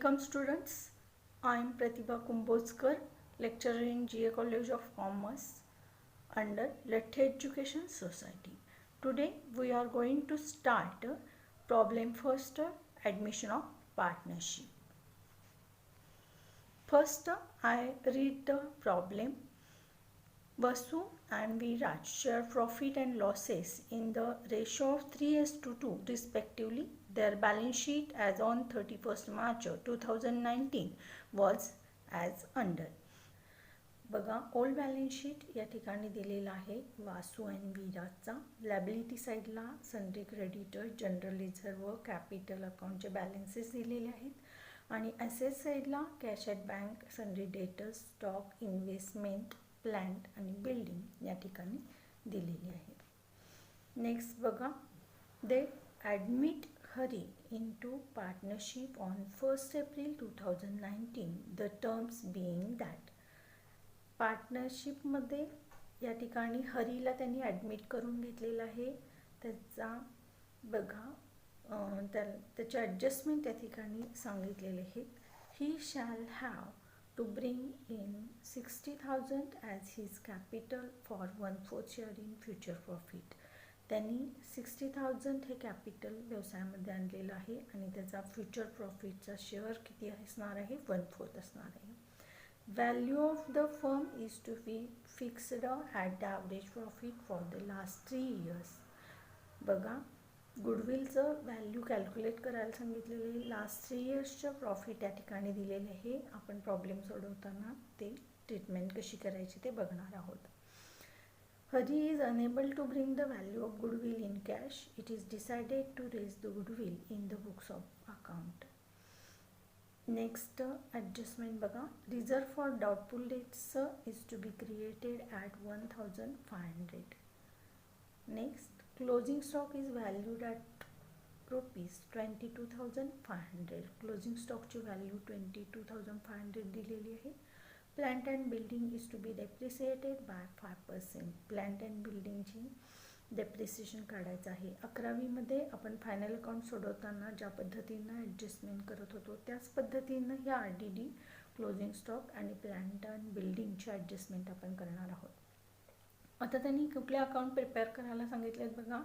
Welcome students. I am Pratibha Kumbotskar, lecturer in GA College of Commerce under Lathe Education Society. Today we are going to start problem first, admission of partnership. First I read the problem. Vasu and Viraj share profit and losses in the ratio of 3:2 respectively. Their balance sheet as on 31st March 2019 was as under. बघा old balance sheet या ठिकाणी दिलेला आहे वासू आणि विराजचा. Liability साईडला sundry creditor, general reserve, capital अकाउंटचे balances दिलेले आहेत आणि ॲसेट साईडला cash at bank, sundry debtors, stock, investment, plant आणि बिल्डिंग या ठिकाणी दिलेली आहे. नेक्स्ट बघा, they admit Hari into partnership on 1st April 2019, the terms being that पार्टनरशिपमध्ये या ठिकाणी हरीला त्यांनी ॲडमिट करून घेतलेलं आहे. त्याचा बघा त्याचे ॲडजस्टमेंट त्या ठिकाणी सांगितलेले आहेत. He shall have to bring in 60,000 as his capital for 1/4 share in future profit. त्यांनी 60,000 हे कॅपिटल व्यवसायामध्ये आणलेलं आहे आणि त्याचा फ्युचर प्रॉफिटचा शेअर किती असणार आहे, 1/4 असणार आहे. Value of the firm is to be fixed at the average profit for the last 3 years. बघा, गुडविलचं व्हॅल्यू कॅल्क्युलेट करायला सांगितलेले आहे. लास्ट 3 इयर्सचं प्रॉफिट या ठिकाणी दिलेले आहे. आपण प्रॉब्लेम सोडवताना ते ट्रीटमेंट कशी करायची ते बघणार आहोत. Hari is unable to bring the value of goodwill in cash. It is decided to raise the goodwill in the books of account. Next adjustment बघा, reserve for doubtful debts is to be created at 1,500. Next, closing stock is valued at ₹22,500. Closing स्टॉकची value 22,500 दिलेली आहे. Plant and building is to be depreciated by 5%. Plant and बिल्डिंगची depreciation काढायचं आहे. 11वीमध्ये आपण final account सोडवताना ज्या पद्धतीनं ॲडजस्टमेंट करत होतो त्याच पद्धतीनं ह्या RDD, क्लोजिंग स्टॉक आणि प्लांट अँड बिल्डिंगची ॲडजस्टमेंट आपण करणार आहोत. आता त्यांनी कुठले अकाउंट प्रिपेअर करायला सांगितले आहेत बघा,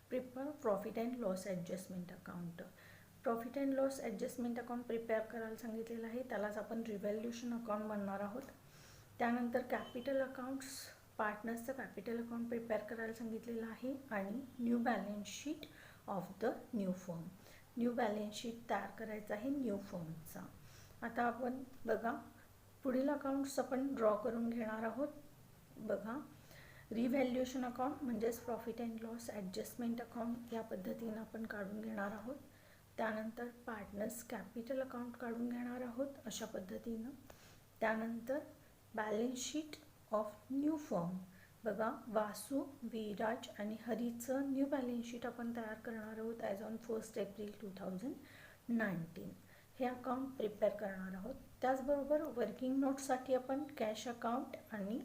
prepare profit and loss adjustment account. Profit and loss adjustment account prepare करायला सांगितलेलं आहे. त्यालाच आपण रिव्हॅल्युएशन अकाउंट म्हणणार आहोत. त्यानंतर कॅपिटल अकाउंट्स, पार्टनर्सचं कॅपिटल अकाउंट प्रिपेअर करायला सांगितलेलं आहे आणि new balance sheet of the new firm. New balance sheet तयार करायचं आहे न्यू फर्मचा. आता आपण बघा पुढील अकाउंट्स आपण ड्रॉ करून घेणार आहोत. बघा, रिव्हॅल्युएशन अकाउंट म्हणजेच profit and loss adjustment account या पद्धतीनं आपण काढून घेणार आहोत. त्यानंतर पार्टनर्स कॅपिटल अकाउंट काढून घेणार आहोत अशा पद्धतीनं. त्यानंतर balance sheet of new firm. बघा, वासू, विराज आणि हरीचं न्यू बॅलन्स शीट आपण तयार करणार आहोत ॲज ऑन 1st April 2019. हे अकाउंट प्रिपेअर करणार आहोत. त्याचबरोबर वर्किंग नोटसाठी आपण कॅश अकाउंट आणि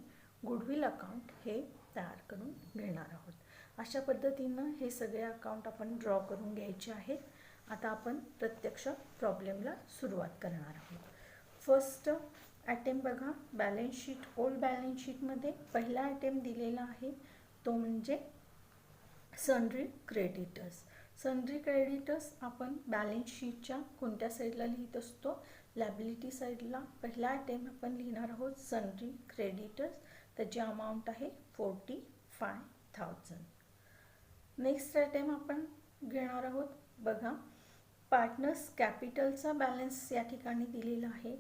गुडविल अकाउंट हे तयार करून घेणार आहोत. अशा पद्धतीनं हे सगळे अकाउंट आपण ड्रॉ करून घ्यायचे आहेत. आता आपण प्रत्यक्ष प्रॉब्लेमला सुरुवात करणार आहोत. फर्स्ट अटेम्प्ट बघा, बॅलन्स शीट, ओल्ड बॅलन्स शीटमध्ये पहिला अटेम्प्ट दिलेला आहे तो म्हणजे सन्ड्री क्रेडिटर्स. सन्ड्री क्रेडिटर्स आपण बॅलन्स शीटच्या कोणत्या साईडला लिहित असतो, लॅबिलिटी साईडला. पहिला अटेम्प्ट आपण लिहिणार आहोत सन्ड्री क्रेडिटर्स. त्याची अमाऊंट आहे 45,000. नेक्स्ट अटेम्प्ट आपण घेणार आहोत. बघा, पार्टनर्स कॅपिटलचा बॅलन्स या ठिकाणी दिलेला आहे.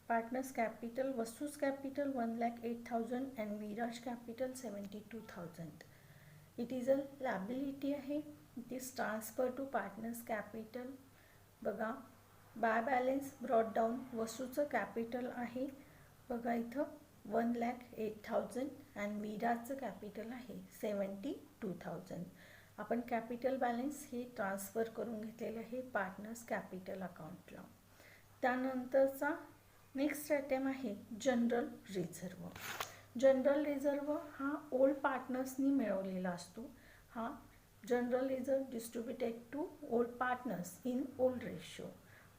Partners capital, Vasu's capital 1,08,000 and Viraj capital 72,000. It is a liability आहे. It is transfer to partners capital. बघा, बाय बॅलन्स ब्रॉट डाऊन, वसूचं कॅपिटल आहे बघा इथं 1,08,000 अँड विराजचं कॅपिटल आहे 72,000. आपण कॅपिटल बॅलन्स हे ट्रान्सफर करून घेतलेलं आहे पार्टनर्स कॅपिटल अकाउंटला. त्यानंतरचा नेक्स्ट आयटम आहे जनरल रिझर्व. जनरल रिझर्व हा ओल्ड पार्टनर्सनी मिळवलेला असतो. हा general reserve distributed to old partners in old ratio.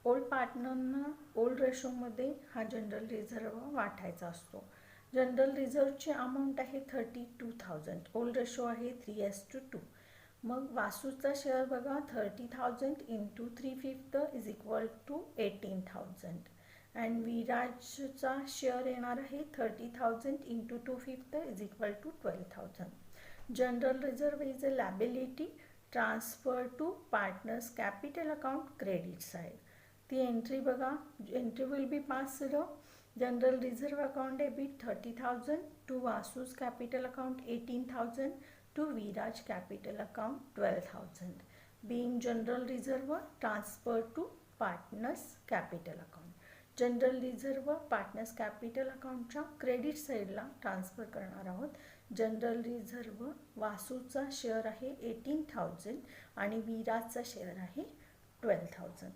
Old पार्टनरना ओल्ड रेशोमध्ये हा जनरल रिझर्व वाटायचा असतो. जनरल रिझर्वची अमाऊंट आहे 32,000. ओल्ड रेशो आहे 3:2. मग वासूचा शेअर बघा 30,000 into 3/5 is equal to 18,000. And विराजचा शेअर येणार आहे 30,000 into 2/5 is equal to 12,000. General reserve is a liability transfer to partners capital account credit side. ती एंट्री बघा, entry will be passed. General reserve account debit 30,000 to Vasu's capital account 18,000 to Viraj capital account 12,000. Being general reserve transfer to partners capital account. General reserve partners capital अकाउंटच्या credit साईडला transfer करणार आहोत. General reserve वासूचा share आहे 18,000 आणि विराजचा share आहे 12,000.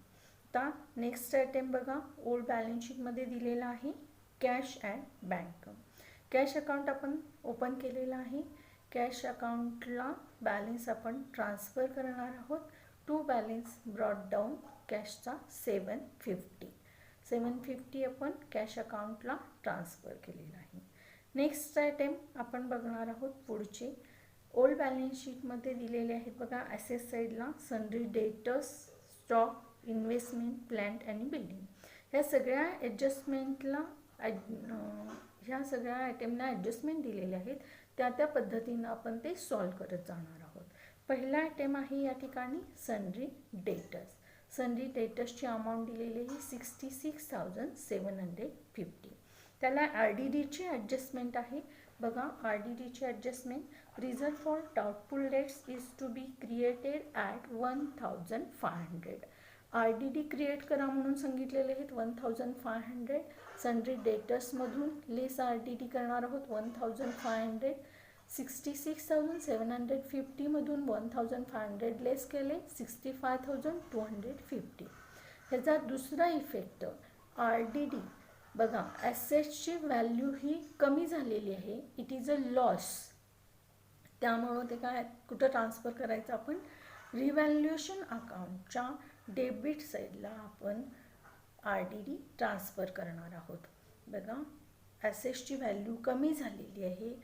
आता next item बघा, old balance शीटमध्ये दिलेला आहे cash and bank. Cash account आपण ओपन केलेलं आहे. कॅश अकाउंटला बॅलन्स आपण ट्रान्सफर करणार आहोत. टू बॅलन्स ब्रॉट डाऊन कॅशचा 750 आपण कॅश अकाउंटला ट्रान्सफर केलेला आहे. नेक्स्ट आयटम आपण बघणार आहोत पुढचे. ओल्ड बॅलन्स शीटमध्ये दिलेले आहेत बघा ॲसेट साईडला sundry debtors, stock, investment, plant आणि बिल्डिंग. ह्या सगळ्या ॲडजस्टमेंटला ह्या सगळ्या आयटमना ॲडजस्टमेंट दिलेले आहेत. त्या पद्धतीनं आपण ते सॉल्व करत जाणार आहोत. पहिला आयटम आहे या ठिकाणी सन्ड्री डेटर्स. सन्ड्री डेटर्सची अमाऊंट दिलेली आहे 66,750. त्याला RDDची ॲडजस्टमेंट आहे बघा. RDDची adjustment, reserve for doubtful debts is to be created at 1,500. RDD create करा म्हणून सांगितलेले आहेत 1,500. सन्ड्री डेटर्समधून लेस RDD करणार आहोत 1,500. 66,750 मधून 1,500 लेस केले 65,250. ह्याचा दुसरा इफेक्ट RDD बघा, ॲसेट्सची व्हॅल्यू ही कमी झालेली आहे. It is a loss. त्यामुळं ते काय कुठं ट्रान्सफर करायचं, आपण रिव्हॅल्युएशन अकाउंटच्या डेबिट साईडला आपण RDD ट्रान्सफर करणार आहोत. बघा, ॲसेट्सची व्हॅल्यू कमी झालेली आहे.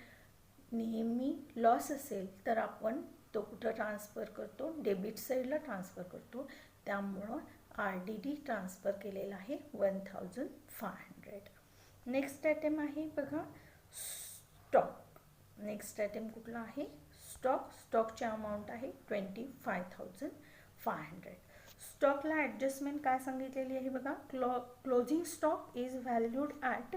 नेहमी लॉस असेल तर आपण तो कुठं ट्रान्सफर करतो, डेबिट साईडला ट्रान्सफर करतो. त्यामुळं RDD ट्रान्सफर केलेला आहे 1,500. नेक्स्ट आयटम आहे बघा स्टॉक. नेक्स्ट आयटम कुठला आहे, स्टॉक. स्टॉकची अमाऊंट आहे 25,500. स्टॉकला ॲडजस्टमेंट काय सांगितलेली आहे बघा. Closing stock is valued at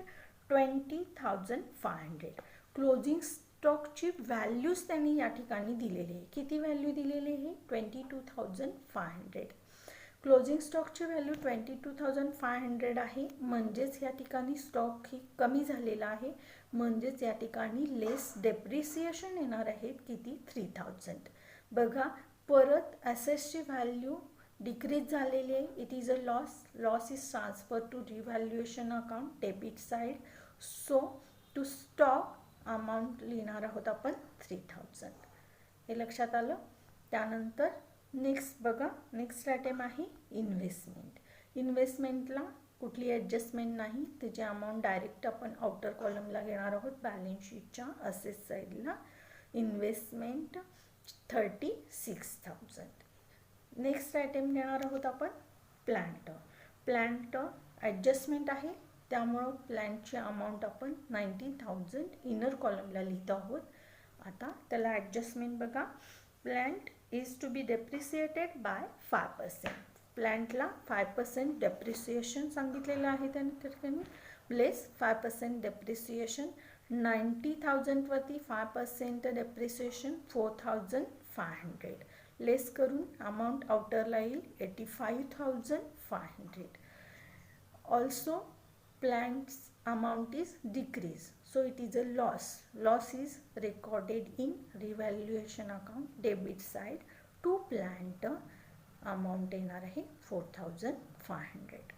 20,500. Closing स्टॉकची व्हॅल्यूज त्यांनी या ठिकाणी दिलेली आहे. किती व्हॅल्यू दिलेली आहे, 22,500. क्लोजिंग स्टॉकची व्हॅल्यू 22,500 आहे. म्हणजेच या ठिकाणी स्टॉक ही कमी झालेला आहे. म्हणजेच या ठिकाणी लेस डेप्रिसिएशन येणार आहेत. किती, 3,000. बघा, परत ॲसेट्सची व्हॅल्यू डिक्रीज झालेली आहे. It is a loss. Loss is transfer to revaluation account debit side. So to stock amount लिहिणार आहोत आपण 3,000. हे लक्षात आलं. त्यानंतर नेक्स्ट बघा, नेक्स्ट आयटम आहे इन्व्हेस्टमेंट. इन्व्हेस्टमेंटला कुठली ॲडजस्टमेंट नाही. त्याची अमाऊंट डायरेक्ट आपण आउटर कॉलमला घेणार आहोत बॅलन्स शीटच्या असेट साईडला. इन्व्हेस्टमेंट 36,000. नेक्स्ट आयटम घेणार आहोत आपण प्लांट. प्लांट ॲडजस्टमेंट आहे. त्यामुळं प्लांटची अमाऊंट आपण 19,000 इनर कॉलमला लिहित आहोत. आता त्याला ॲडजस्टमेंट बघा. Plant is to be depreciated by 5%. प्लांटला 5% डेप्रिसिएशन सांगितलेलं आहे त्या ठिकाणी. Place 5% depreciation. 90,000 वरती 5% डेप्रिसिएशन 4,500. लेस करून अमाऊंट आउटरला येईल 85,500. Also plant's amount is decreased, so it is a loss. Loss is recorded in revaluation account debit side. To plant amount येणार आहे 4,500.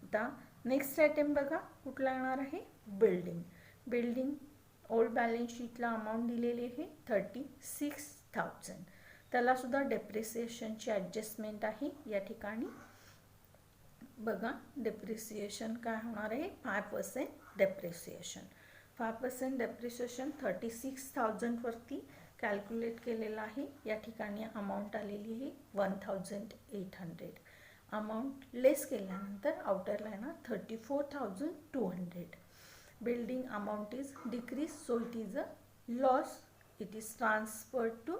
आता नेक्स्ट आयटम बघा कुठला येणार आहे, बिल्डिंग. बिल्डिंग ओल्ड बॅलन्स शीटला अमाऊंट दिलेली आहे 36,000. त्याला सुद्धा डेप्रिसिएशनची ॲडजस्टमेंट आहे या ठिकाणी. बघा डेप्रिसिएशन काय होणार आहे, 5% डेप्रिसिएशन. 5% डेप्रिसिएशन 36,000 वरती कॅल्क्युलेट केलेलं आहे. या ठिकाणी अमाऊंट आलेली आहे 1,800. अमाऊंट लेस केल्यानंतर outer line 34,200. Building amount is decrease, so it is a loss. It is transferred to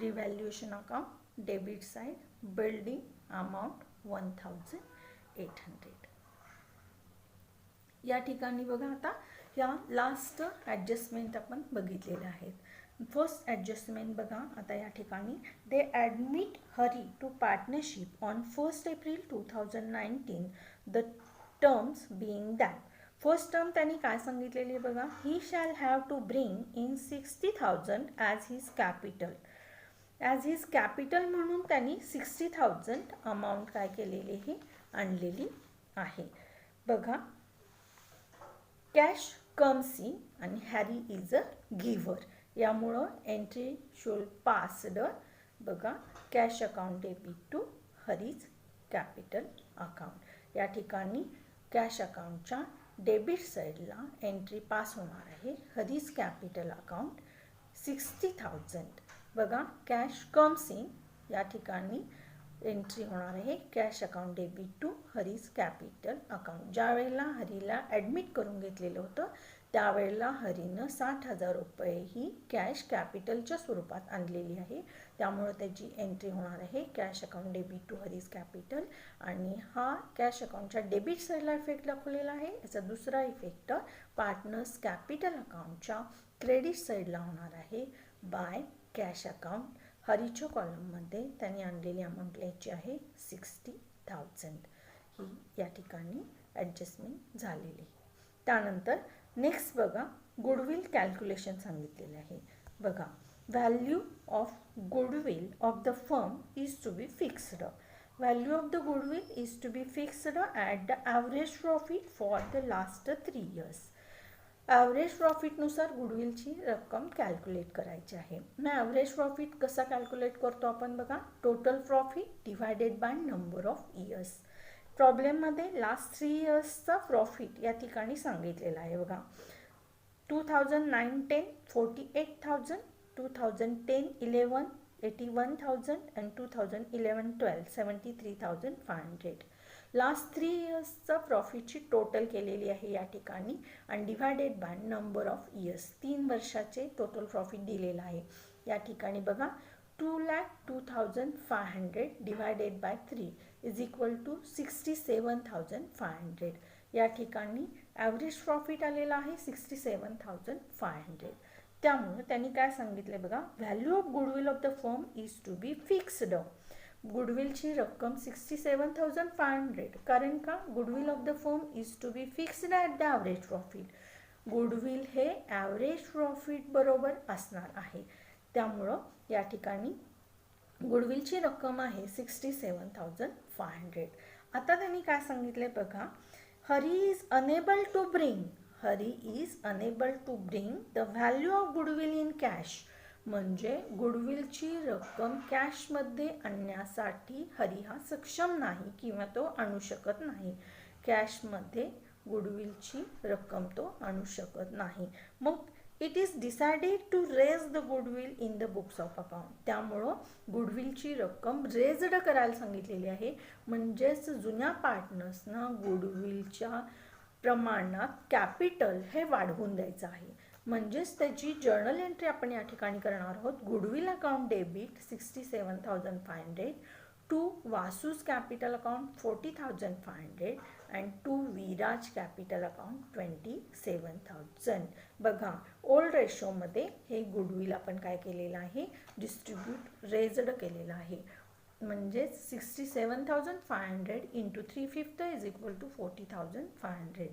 revaluation account, debit side. Building amount 1,800. या ठिकाणी बघा आता या लास्ट ॲडजस्टमेंट आपण बघितलेल्या आहेत. फर्स्ट ॲडजस्टमेंट बघा आता या ठिकाणी, they admit Hari to partnership on 1 April 2019. The terms being that, first term त्यांनी काय सांगितलेली बघा, he shall have to bring in 60,000 as his capital. As his capital म्हणून त्यांनी 60,000 अमाऊंट काय केलेली ही आणलेली आहे. बघा कॅश कम्स इन आणि हॅरी इज अ गिव्हर, यामुळं एंट्री शुड पास्ड. बघा cash account debit to Hari's capital account. या ठिकाणी कॅश अकाउंटच्या डेबिट साईडला एंट्री पास होणार आहे हरीज कॅपिटल अकाउंट 60,000. बघा कॅश कम्स इन, या ठिकाणी एंट्री होणार आहे cash account debit to Hari's capital account. ज्या वेळेला हरीला ॲडमिट करून घेतलेलं होतं त्यावेळेला हरीनं 60,000 रुपये ही कॅश कॅपिटलच्या स्वरूपात आणलेली आहे, त्यामुळे त्याची एंट्री होणार आहे cash account debit to Hari's capital. आणि हा कॅश अकाउंटच्या डेबिट साईडला इफेक्ट दाखवलेला आहे. याचा दुसरा इफेक्ट पार्टनर्स कॅपिटल अकाउंटच्या क्रेडिट साईडला होणार आहे बाय कॅश अकाउंट. हरीच्या कॉलममध्ये त्यांनी आणलेली अमाऊंट लिहायची आहे 60,000. ही या ठिकाणी ॲडजस्टमेंट झालेली. त्यानंतर नेक्स्ट बघा गुडविल कॅल्क्युलेशन सांगितलेले आहे. बघा value of goodwill of the firm is to be fixed. Value of the goodwill is to be fixed at the average profit for the last 3 years. Average प्रॉफिटनुसार गुडविलची रक्कम calculate करायची आहे. मग ॲव्हरेज प्रॉफिट कसा कॅल्क्युलेट करतो आपण बघा, total profit divided by number of years. प्रॉब्लेममध्ये लास्ट 3 yearsचा प्रॉफिट या ठिकाणी सांगितलेला आहे. बघा 2009-10 48,000, 2010-11 81,000 and 2011-12 73,500. लास्ट 3 yearsचा प्रॉफिटची टोटल केलेली आहे या ठिकाणी आणि divided by number of years. 3 वर्षाचे टोटल प्रॉफिट दिलेलं आहे या ठिकाणी. बघा 2,02,500 divided by 3 is equal to 67,500. या ठिकाणी ॲव्हरेज प्रॉफिट आलेला आहे 67,500. त्यामुळे त्यांनी काय सांगितले बघा, value of goodwill of the firm is to be fixed. गुडविलची रक्कम 67,500, कारण का goodwill of the firm is to be fixed at the average profit. Goodwill हे ॲव्हरेज प्रॉफिट बरोबर असणार आहे, त्यामुळं या ठिकाणी गुडविलची रक्कम आहे 67,500. आता त्यांनी काय सांगितले बघा, Hari is unable to bring the value of goodwill in cash. म्हणजे गुडविलची रक्कम कॅशमध्ये आणण्यासाठी हरी हा सक्षम नाही किंवा तो आणू शकत नाही. कॅशमध्ये गुडविलची रक्कम तो आणू शकत नाही. मग it is decided to raise the goodwill in the books of account. त्यामुळं गुडविलची रक्कम रेज्ड करायला सांगितलेली आहे. म्हणजेच जुन्या पार्टनर्सना गुडविलच्या प्रमाणात कॅपिटल हे वाढवून द्यायचं आहे. म्हणजेच त्याची जर्नल एंट्री आपण या ठिकाणी करणार आहोत. Goodwill account debit 67,500 to Vasu's capital account 40,500 and to Viraj capital account 27,000. बघा ओल्ड रेशोमध्ये हे गुडविल आपण काय केलेलं आहे, डिस्ट्रीब्यूट रेज्ड केलेलं आहे. म्हणजेच 67,500 इंटू 3/5 इज इक्वल टू 40,500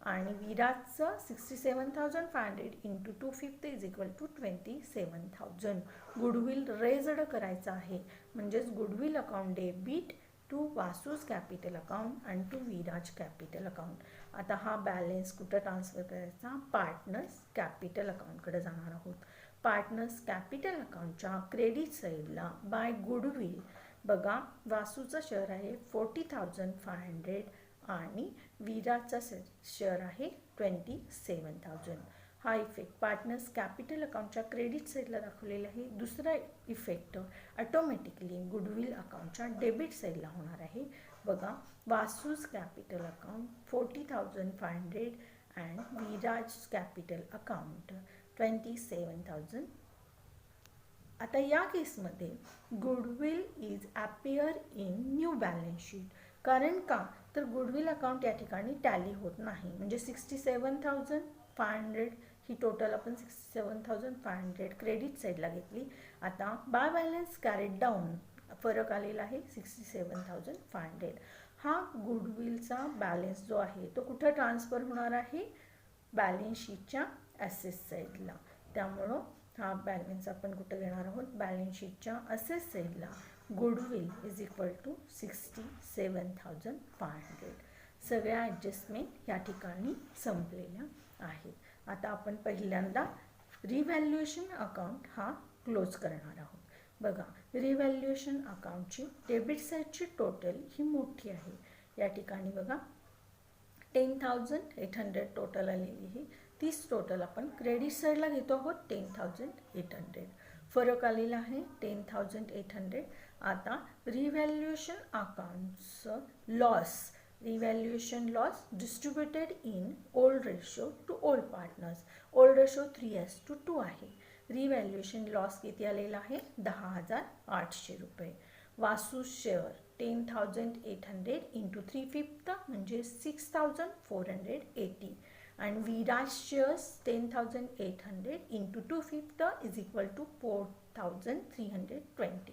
आणि विराजचं 67,500 into 2/5 is equal to 27,000. Goodwill raised करायचं आहे. म्हणजेच goodwill account debit to Vasu's capital account आणि टू विराज कॅपिटल अकाउंट. आता हा बॅलन्स कुठं ट्रान्सफर करायचा, पार्टनर्स कॅपिटल अकाउंटकडे जाणार आहोत. पार्टनर्स कॅपिटल अकाउंटच्या क्रेडिट साईडला बाय गुडविल बघा वासूचं शेअर आहे 40,500 आणि विराजचा शेअर आहे 27,000. हा इफेक्ट पार्टनर्स कॅपिटल अकाउंटच्या क्रेडिट साईडला दाखवलेला आहे. दुसरा इफेक्ट ऑटोमॅटिकली गुडविल अकाउंटच्या डेबिट साईडला होणार आहे. बघा Vasu's capital account 40,500 and Viraj capital account 27,000. आता या केसमध्ये goodwill is appear in new balance sheet. कारण का तर गुडविल अकाउंट या ठिकाणी टॅली होत नाही. म्हणजे 67,500 ही टोटल आपण 67,500 क्रेडिट साईडला घेतली. आता बाय बॅलन्स कॅरीड डाऊन फरक आलेला आहे 67,500. हा गुडविलचा बॅलन्स जो आहे तो कुठं ट्रान्सफर होणार आहे, बॅलन्स शीटच्या ॲसेट साईडला. त्यामुळं हा बॅलन्स आपण कुठं घेणार आहोत, बॅलन्स शीटच्या असेट साईडला. Goodwill is equal to 67,500. सगळ्या ॲडजस्टमेंट या ठिकाणी संपलेल्या आहेत. आता आपण पहिल्यांदा रिव्हॅल्युएशन अकाउंट हा क्लोज करणार आहोत. बघा रिव्हॅल्युएशन अकाउंटची डेबिट साईडची टोटल ही मोठी आहे. या ठिकाणी बघा 10,800 टोटल आलेली आहे. तीच टोटल आपण क्रेडिट साईडला घेतो आहोत 10,800. फरक आलेला आहे 10,800. आता रिव्हॅल्युएशन अकाउंटचं loss, revaluation loss distributed in old ratio to old partners. Old ratio 3:2 आहे. रिव्हॅल्युएशन लॉस किती आलेला आहे, 10,800 रुपये. वासू शेअर 10,800 इंटू 3/5 म्हणजे 6,480. and Viraj shares 10,800 into 2/5 is equal to 4,320.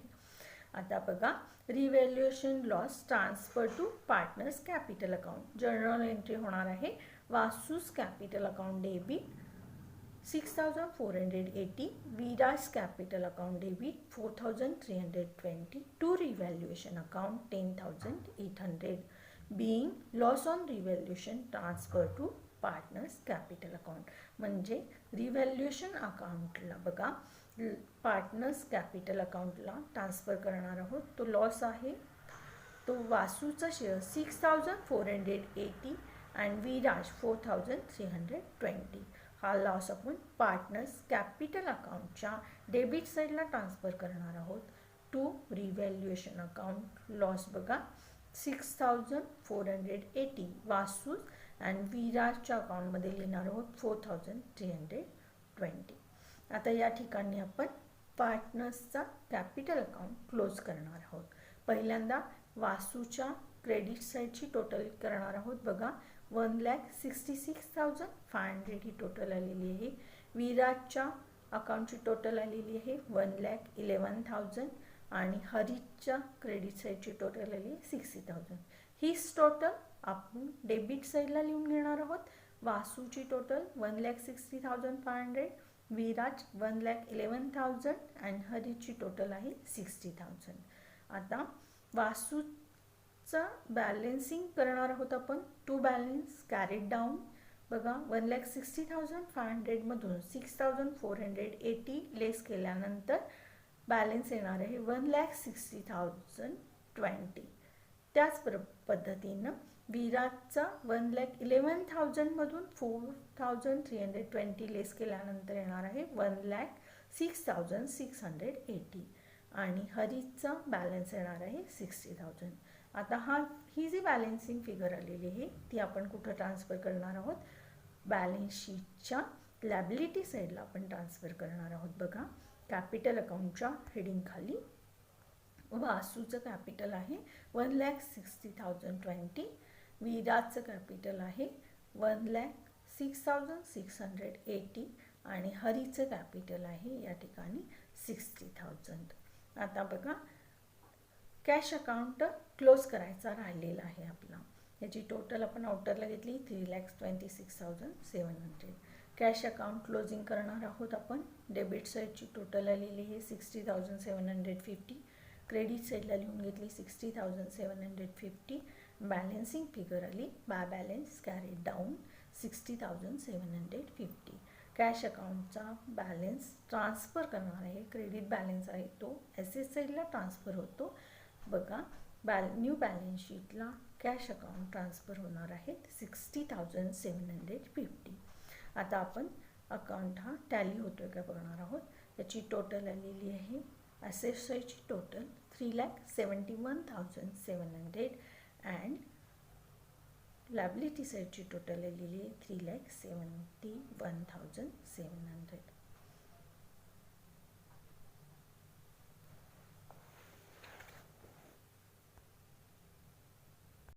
आता बघा revaluation loss transfer to partners capital account. Journal entry होणार आहे Vasu's capital account debit 6,480, Viraj capital account debit 4,320 to revaluation account 10,800 being loss on revaluation transfer to partners capital account. म्हणजे revaluation अकाउंटला बघा partners capital अकाउंटला transfer करणार आहोत. तो loss आहे तो वासूचा शेअर 6,480 अँड विराज 4,320. हा लॉस आपण पार्टनर्स कॅपिटल अकाउंटच्या डेबिट साईडला ट्रान्सफर करणार आहोत टू रिव्हॅल्युएशन अकाउंट. लॉस बघा 6,480 वासूस अँड विराजच्या अकाउंटमध्ये लिहिणार आहोत 4,320. आता या ठिकाणी आपण पार्टनर्सचा कॅपिटल अकाउंट क्लोज करणार आहोत. पहिल्यांदा वासूच्या क्रेडिट साईडची टोटल करणार आहोत. बघा 1,66,500 ही टोटल आलेली आहे. विराजच्या अकाउंटची टोटल आलेली आहे 1,11,000 आणि हरीच्या क्रेडिट साईडची टोटल आली 60,000. हीच टोटल आपण डेबिट साईडला लिहून घेणार आहोत. वासूची टोटल 1,60,500, विराज 1,11,000 अँड हरीची टोटल आहे 60,000. आता वासूचा बॅलन्सिंग करणार आहोत आपण. To balance carried down. बघा 1,60,500 मधून 6,480 लेस केल्यानंतर बॅलन्स येणार आहे 1,60,020. त्याच पद्धतीनं विराजचा 1,11,000 मधून 4,320 लेस केल्यानंतर येणार आहे 1,06,680 आणि हरीचा बॅलन्स येणार आहे 60,000. आता ही जी बॅलन्सिंग फिगर आलेली आहे ती आपण कुठं ट्रान्सफर करणार आहोत, बॅलन्स शीटच्या लॅबिलिटी साईडला आपण ट्रान्सफर करणार आहोत. बघा कॅपिटल अकाउंटच्या हेडिंग खाली वासूचं कॅपिटल आहे 1,60,020, विराजचं कॅपिटल आहे 1,06,680 आणि हरीचं कॅपिटल आहे या ठिकाणी 60,000. आता बघा कॅश अकाउंट क्लोज करायचा राहिलेला आहे आपला. याची टोटल आपण आउटरला घेतली 3,26,700. कॅश अकाउंट क्लोजिंग करणार आहोत आपण. डेबिट साईडची टोटल आलेली आहे 60,750. क्रेडिट साईडला लिहून घेतली 60,750. बॅलन्सिंग फिगर आली by balance carried down 60,750. Cash अकाउंटचा बॅलन्स ट्रान्सफर करणार आहे. क्रेडिट बॅलन्स आहे तो एस एस साईडला ट्रान्सफर होतो बघा, न्यू बॅलन्स शीटला कॅश अकाउंट ट्रान्सफर होणार आहेत 60,750. आता आपण अकाउंट हा टॅली होतोय का बघणार आहोत. त्याची टोटल आलेली आहे ॲसेट्स साईडची टोटल 3,71,700 अँड लायबिलिटी साईडची टोटल आलेली आहे 3,71,700.